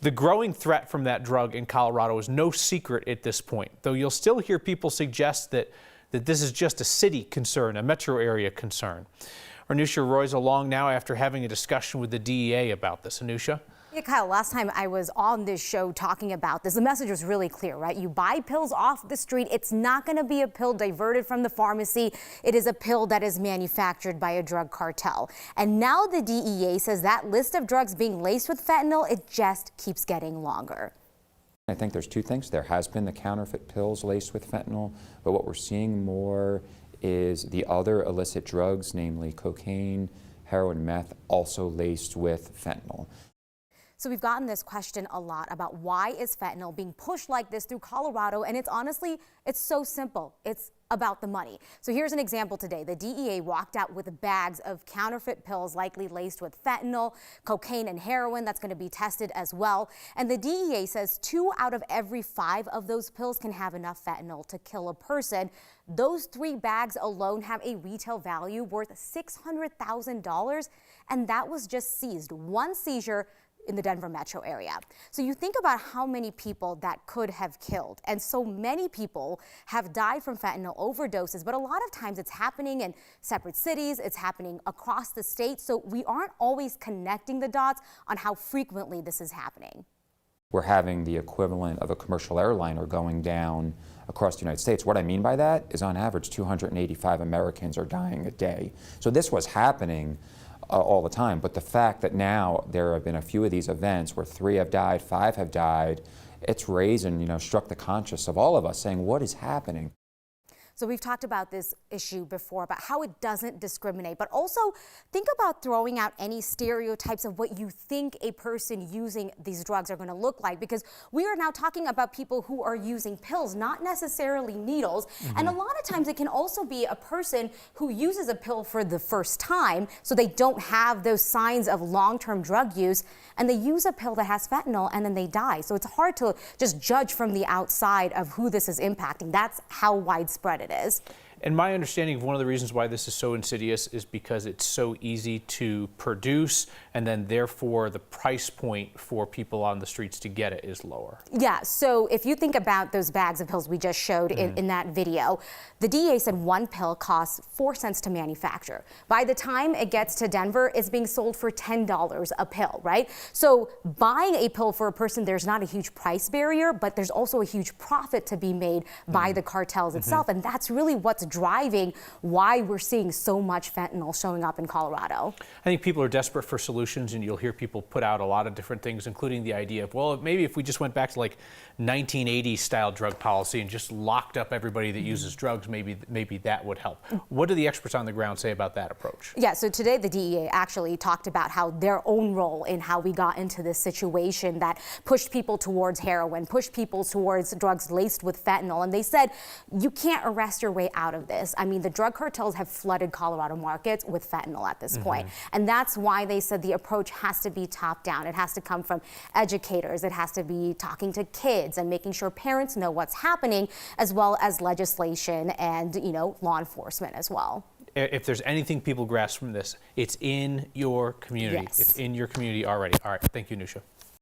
The growing threat from that drug in Colorado is no secret at this point, though you'll still hear people suggest that this is just a city concern, a metro area concern. Anusha Roy's along now after having a discussion with the DEA about this. Anusha? Yeah, Kyle, last time I was on this show talking about this, the message was really clear, right? You buy pills off the street. It's not going to be a pill diverted from the pharmacy. It is a pill that is manufactured by a drug cartel. And now the DEA says that list of drugs being laced with fentanyl, it just keeps getting longer. I think there's two things. There has been the counterfeit pills laced with fentanyl, but what we're seeing more is the other illicit drugs, namely cocaine, heroin, meth, also laced with fentanyl. So we've gotten this question a lot about why is fentanyl being pushed like this through Colorado? And it's honestly, it's so simple. It's about the money. So here's an example today. The DEA walked out with bags of counterfeit pills likely laced with fentanyl, cocaine and heroin that's going to be tested as well. And the DEA says 2 out of every 5 of those pills can have enough fentanyl to kill a person. Those 3 bags alone have a retail value worth $600,000. And that was just seized. One seizure in the Denver metro area. So you think about how many people that could have killed. And so many people have died from fentanyl overdoses, but a lot of times it's happening in separate cities, it's happening across the state. So we aren't always connecting the dots on how frequently this is happening. We're having the equivalent of a commercial airliner going down across the United States. What I mean by that is on average 285 Americans are dying a day. So this was happening all the time, but the fact that now there have been a few of these events where 3 have died, 5 have died, it's raised and struck the conscience of all of us saying, what is happening? So we've talked about this issue before, about how it doesn't discriminate, but also think about throwing out any stereotypes of what you think a person using these drugs are going to look like, because we are now talking about people who are using pills, not necessarily needles. And a lot of times it can also be a person who uses a pill for the first time, so they don't have those signs of long-term drug use, and they use a pill that has fentanyl and then they die. So it's hard to just judge from the outside of who this is impacting. That's how widespread it is. And my understanding of one of the reasons why this is so insidious is because it's so easy to produce, and then therefore the price point for people on the streets to get it is lower. Yeah, so if you think about those bags of pills we just showed in that video, the DEA said 1 pill costs 4 cents to manufacture. By the time it gets to Denver, it's being sold for $10 a pill, right? So buying a pill for a person, there's not a huge price barrier, but there's also a huge profit to be made by the cartels itself. And that's really what's driving why we're seeing so much fentanyl showing up in Colorado. I think people are desperate for solutions, and you'll hear people put out a lot of different things, including the idea of, well, maybe if we just went back to like 1980s style drug policy and just locked up everybody that uses drugs, maybe that would help. What do the experts on the ground say about that approach? Yeah, so today the DEA actually talked about how their own role in how we got into this situation that pushed people towards heroin, pushed people towards drugs laced with fentanyl. And they said, you can't arrest your way out of this. I mean, the drug cartels have flooded Colorado markets with fentanyl at this point. And that's why they said the approach has to be top down. It has to come from educators. It has to be talking to kids and making sure parents know what's happening, as well as legislation and, law enforcement as well. If there's anything people grasp from this, it's in your community. Yes. It's in your community already. All right. Thank you, Anusha.